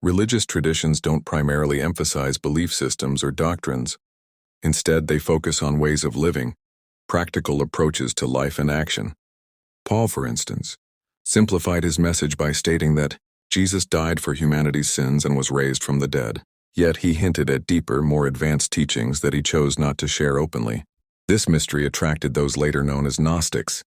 Religious traditions don't primarily emphasize belief systems or doctrines. Instead, they focus on ways of living, practical approaches to life and action. Paul, for instance, simplified his message by stating that Jesus died for humanity's sins and was raised from the dead. Yet he hinted at deeper, more advanced teachings that he chose not to share openly. This mystery attracted those later known as Gnostics,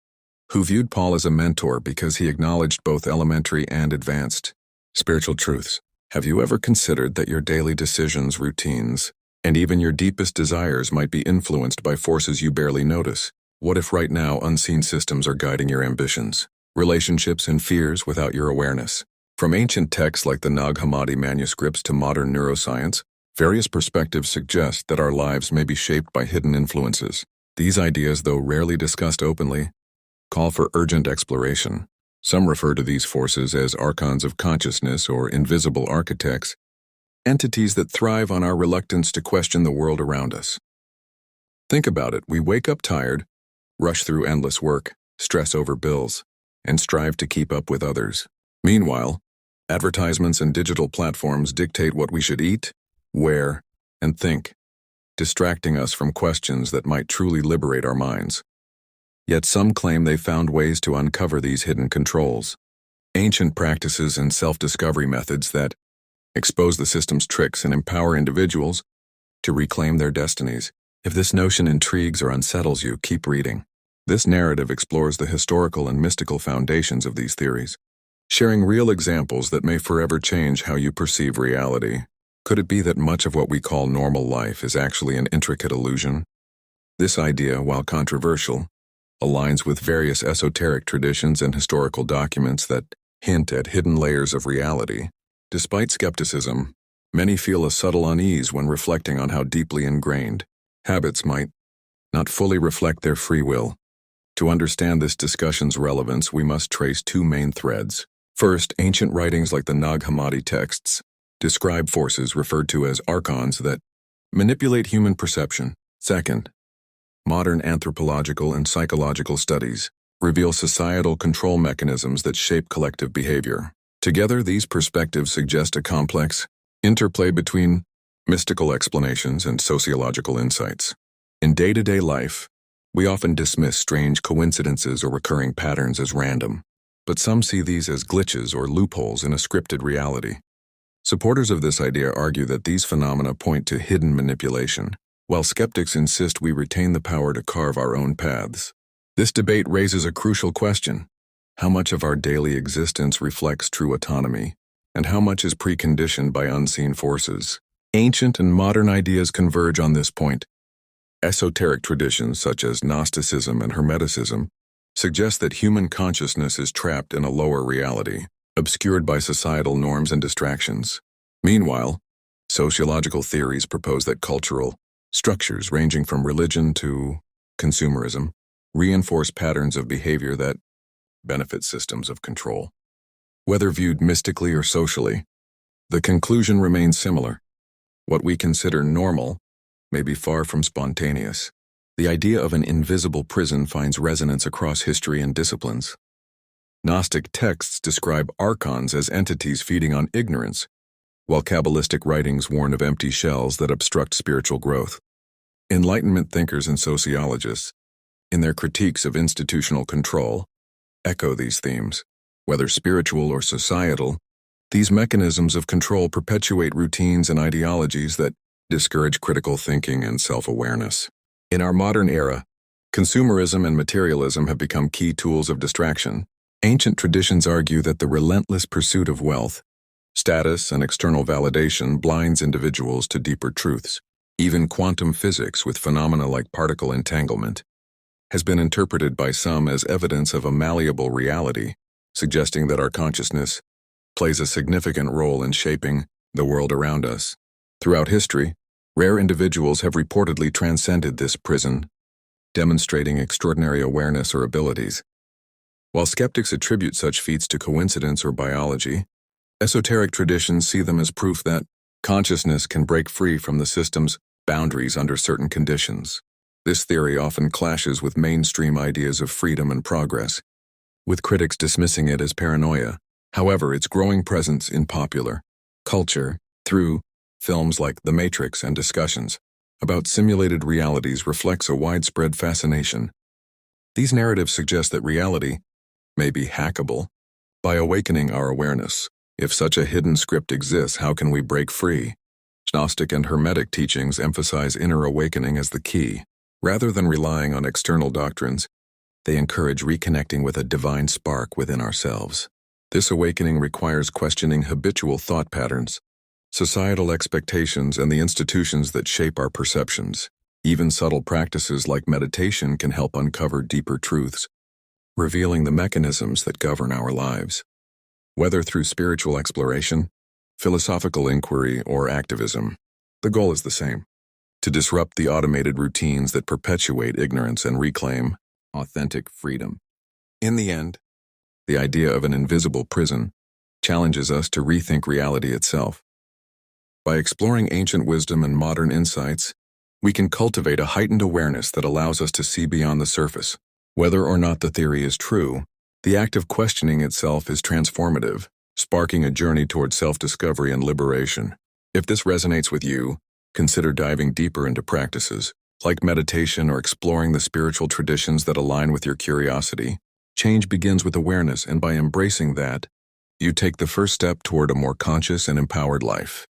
who viewed Paul as a mentor because he acknowledged both elementary and advanced spiritual truths. Have you ever considered that your daily decisions, routines, and even your deepest desires might be influenced by forces you barely notice? What if right now unseen systems are guiding your ambitions, relationships, and fears without your awareness? From ancient texts like the Nag Hammadi Manuscripts to modern neuroscience, various perspectives suggest that our lives may be shaped by hidden influences. These ideas, though rarely discussed openly, call for urgent exploration. Some refer to these forces as archons of consciousness or invisible architects, entities that thrive on our reluctance to question the world around us. Think about it. We wake up tired, rush through endless work, stress over bills, and strive to keep up with others. Meanwhile, advertisements and digital platforms dictate what we should eat, wear, and think, distracting us from questions that might truly liberate our minds. Yet some claim they found ways to uncover these hidden controls, ancient practices and self-discovery methods that expose the system's tricks and empower individuals to reclaim their destinies. If this notion intrigues or unsettles you, keep reading. This narrative explores the historical and mystical foundations of these theories, sharing real examples that may forever change how you perceive reality. Could it be that much of what we call normal life is actually an intricate illusion? This idea, while controversial, aligns with various esoteric traditions and historical documents that hint at hidden layers of reality. Despite skepticism, many feel a subtle unease when reflecting on how deeply ingrained habits might not fully reflect their free will. To understand this discussion's relevance, we must trace two main threads. First, ancient writings like the Nag Hammadi texts describe forces referred to as archons that manipulate human perception. Second, modern anthropological and psychological studies reveal societal control mechanisms that shape collective behavior. Together, these perspectives suggest a complex interplay between mystical explanations and sociological insights. In day-to-day life, we often dismiss strange coincidences or recurring patterns as random, but some see these as glitches or loopholes in a scripted reality. Supporters of this idea argue that these phenomena point to hidden manipulation, while skeptics insist we retain the power to carve our own paths. This debate raises a crucial question: how much of our daily existence reflects true autonomy, and how much is preconditioned by unseen forces? Ancient and modern ideas converge on this point. Esoteric traditions such as Gnosticism and Hermeticism suggest that human consciousness is trapped in a lower reality, obscured by societal norms and distractions. Meanwhile, sociological theories propose that cultural structures ranging from religion to consumerism reinforce patterns of behavior that benefit systems of control. Whether viewed mystically or socially, the conclusion remains similar. What we consider normal may be far from spontaneous. The idea of an invisible prison finds resonance across history and disciplines. Gnostic texts describe archons as entities feeding on ignorance, while Kabbalistic writings warn of empty shells that obstruct spiritual growth. Enlightenment thinkers and sociologists, in their critiques of institutional control, echo these themes. Whether spiritual or societal, these mechanisms of control perpetuate routines and ideologies that discourage critical thinking and self-awareness. In our modern era, consumerism and materialism have become key tools of distraction. Ancient traditions argue that the relentless pursuit of wealth, status, and external validation blinds individuals to deeper truths. Even quantum physics, with phenomena like particle entanglement, has been interpreted by some as evidence of a malleable reality, suggesting that our consciousness plays a significant role in shaping the world around us. Throughout history, rare individuals have reportedly transcended this prison, demonstrating extraordinary awareness or abilities. While skeptics attribute such feats to coincidence or biology, esoteric traditions see them as proof that consciousness can break free from the system's boundaries under certain conditions. This theory often clashes with mainstream ideas of freedom and progress, with critics dismissing it as paranoia. However, its growing presence in popular Culture, through films like The Matrix and discussions about simulated realities, reflects a widespread fascination. These narratives suggest that reality may be hackable by awakening our awareness. If such a hidden script exists, how can we break free? Gnostic and Hermetic teachings emphasize inner awakening as the key. Rather than relying on external doctrines, they encourage reconnecting with a divine spark within ourselves. This awakening requires questioning habitual thought patterns, societal expectations, and the institutions that shape our perceptions. Even subtle practices like meditation can help uncover deeper truths, revealing the mechanisms that govern our lives. Whether through spiritual exploration, philosophical inquiry, or activism, the goal is the same: to disrupt the automated routines that perpetuate ignorance and reclaim authentic freedom. In the end, the idea of an invisible prison challenges us to rethink reality itself. By exploring ancient wisdom and modern insights, we can cultivate a heightened awareness that allows us to see beyond the surface. Whether or not the theory is true, the act of questioning itself is transformative, sparking a journey toward self-discovery and liberation. If this resonates with you, consider diving deeper into practices like meditation or exploring the spiritual traditions that align with your curiosity. Change begins with awareness, and by embracing that, you take the first step toward a more conscious and empowered life.